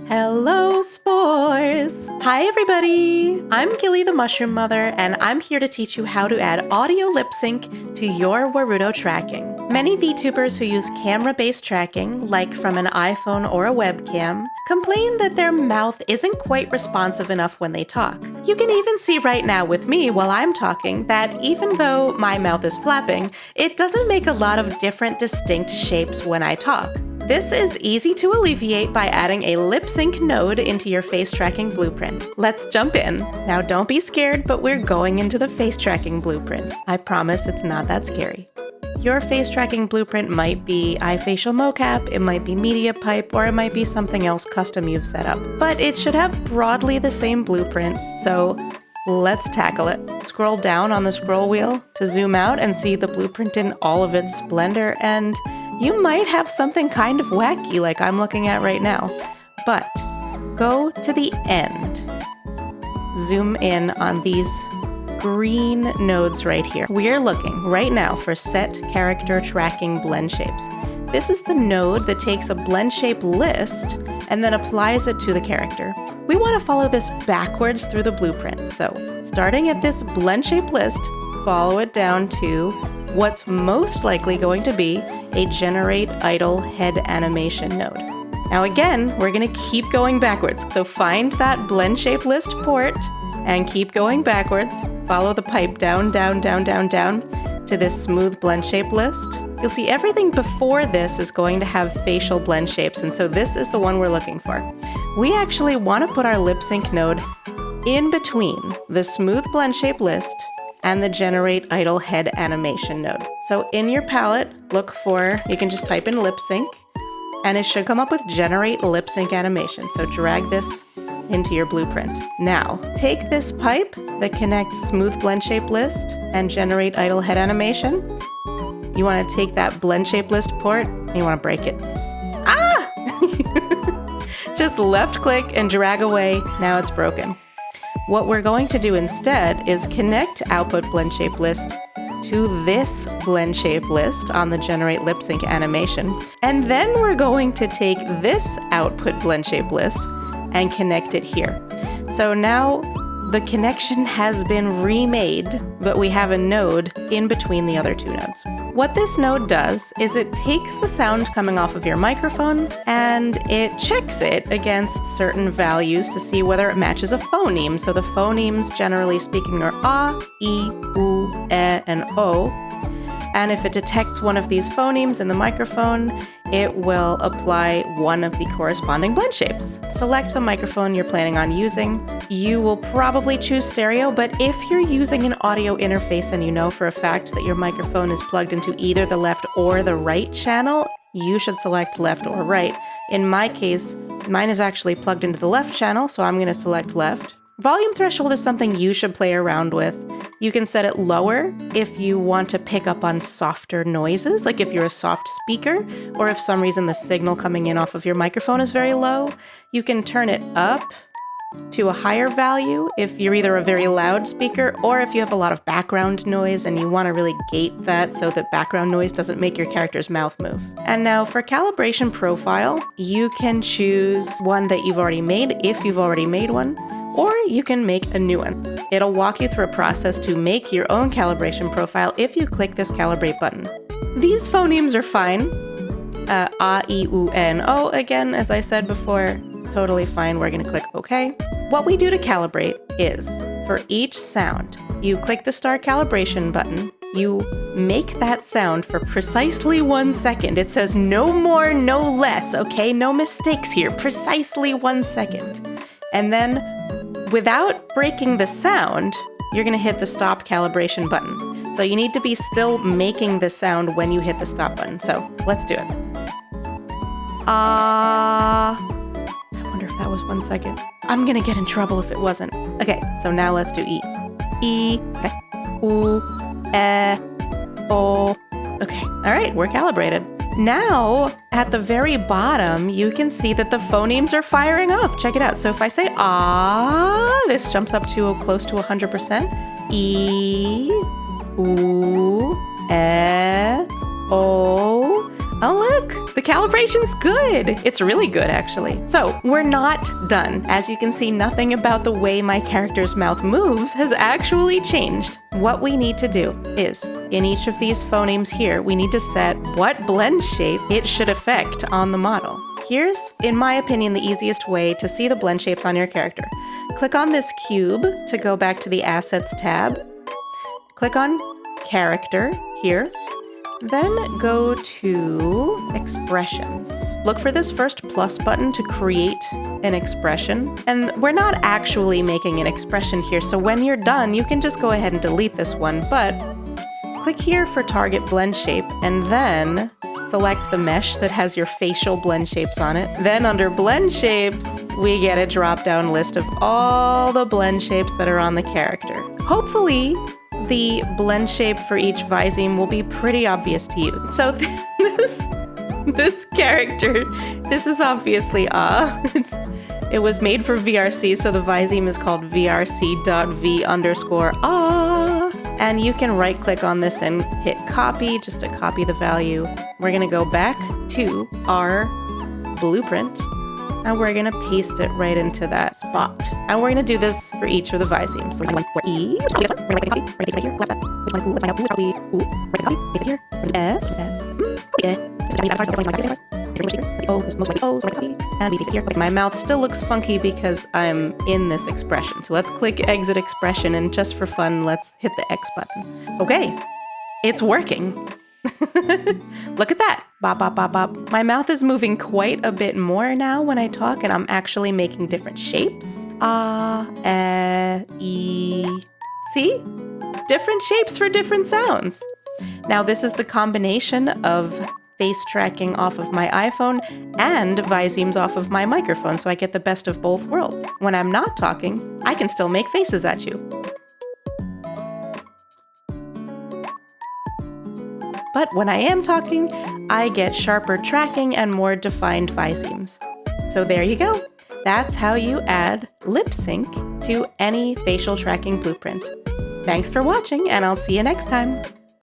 Hello, spores! Hi, everybody! I'm Gillie the Mushroom Mother, and I'm here to teach you how to add audio lip sync to your WARUDO tracking. Many VTubers who use camera-based tracking, like from an iPhone or a webcam, complain that their mouth isn't quite responsive enough when they talk. You can even see right now with me while I'm talking that even though my mouth is flapping, it doesn't make a lot of different distinct shapes when I talk. This is easy to alleviate by adding a lip sync node into your face tracking blueprint. Let's jump in. Now don't be scared, but we're going into the face tracking blueprint. I promise it's not that scary. Your face tracking blueprint might be iFacial mocap, it might be media pipe, or it might be something else custom you've set up. But it should have broadly the same blueprint, so let's tackle it. Scroll down on the scroll wheel to zoom out and see the blueprint in all of its splendor, and you might have something kind of wacky like I'm looking at right now. But go to the end. Zoom in on these green nodes right here. We're looking right now for set character tracking blend shapes. This is the node that takes a blend shape list and then applies it to the character. We want to follow this backwards through the blueprint. So starting at this blend shape list, follow it down to what's most likely going to be a generate idle head animation node. Now again, we're going to keep going backwards. So find that blend shape list port and keep going backwards. Follow the pipe down, down, down, down, down to this smooth blend shape list. You'll see everything before this is going to have facial blend shapes, and so this is the one we're looking for. We actually want to put our lip sync node in between the smooth blend shape list and the generate idle head animation node. So in your palette, look for, you can just type in lip sync, and it should come up with generate lip sync animation. So drag this into your blueprint. Now, take this pipe that connects smooth blend shape list and generate idle head animation. You want to take that blend shape list port and you want to break it. Ah! Just left click and drag away. Now it's broken. What we're going to do instead is connect output blend shape list to this blend shape list on the generate lip sync animation. And then we're going to take this output blend shape list and connect it here. So now the connection has been remade, but we have a node in between the other two nodes. What this node does is it takes the sound coming off of your microphone and it checks it against certain values to see whether it matches a phoneme. So the phonemes, generally speaking, are A, E, U, E, and O. And if it detects one of these phonemes in the microphone, it will apply one of the corresponding blend shapes. Select the microphone you're planning on using. You will probably choose stereo, but if you're using an audio interface and you know for a fact that your microphone is plugged into either the left or the right channel, you should select left or right. In my case, mine is actually plugged into the left channel, so I'm going to select left. Volume threshold is something you should play around with. You can set it lower if you want to pick up on softer noises, like if you're a soft speaker, or if some reason the signal coming in off of your microphone is very low. You can turn it up to a higher value if you're either a very loud speaker or if you have a lot of background noise and you want to really gate that so that background noise doesn't make your character's mouth move. And now for calibration profile, you can choose one that you've already made if you've already made one, or you can make a new one. It'll walk you through a process to make your own calibration profile if you click this calibrate button. These phonemes are fine. A, E, U, and O, again, as I said before, totally fine. We're gonna click OK. What we do to calibrate is, for each sound, you click the start calibration button, you make that sound for precisely 1 second. It says no more, no less, okay? No mistakes here, precisely 1 second. And then, without breaking the sound, you're gonna hit the stop calibration button. So you need to be still making the sound when you hit the stop button. So let's do it. I wonder if that was 1 second. I'm gonna get in trouble if it wasn't. Okay, so now let's do E. E, U, E, O. Okay, all right, we're calibrated. Now, at the very bottom, you can see that the phonemes are firing off. Check it out. So if I say ah, this jumps up to close to 100%. E, U, E, O. Oh look, the calibration's good. It's really good actually. So we're not done. As you can see, nothing about the way my character's mouth moves has actually changed. What we need to do is, in each of these phonemes here, we need to set what blend shape it should affect on the model. Here's, in my opinion, the easiest way to see the blend shapes on your character. Click on this cube to go back to the Assets tab. Click on Character here. Then go to Expressions. Look for this first plus button to create an expression. And we're not actually making an expression here, so when you're done, you can just go ahead and delete this one, but click here for Target Blend Shape, and then select the mesh that has your facial blend shapes on it. Then under Blend Shapes, we get a drop-down list of all the blend shapes that are on the character. Hopefully, the blend shape for each viseme will be pretty obvious to you. So this character, this is obviously it was made for VRC, so the viseme is called vrc.v_ah. And you can right click on this and hit copy just to copy the value. We're gonna go back to our blueprint and we're gonna paste it right into that spot. And we're gonna do this for each of the visemes. So for E, we're gonna copy, right here, grab that. Which one's cool? Find out who's probably cool. Right copy, paste it here. S, okay. Oh, this most likely O, so right copy, and we paste it here. Okay, my mouth still looks funky because I'm in this expression. So let's click exit expression, and just for fun, let's hit the X button. Okay, it's working. Look at that. Bop, bop, bop, bop. My mouth is moving quite a bit more now when I talk, and I'm actually making different shapes. E. See? Different shapes for different sounds. Now, this is the combination of face tracking off of my iPhone and visemes off of my microphone, so I get the best of both worlds. When I'm not talking, I can still make faces at you. But when I am talking, I get sharper tracking and more defined visemes. So there you go. That's how you add lip sync to any facial tracking blueprint. Thanks for watching, and I'll see you next time.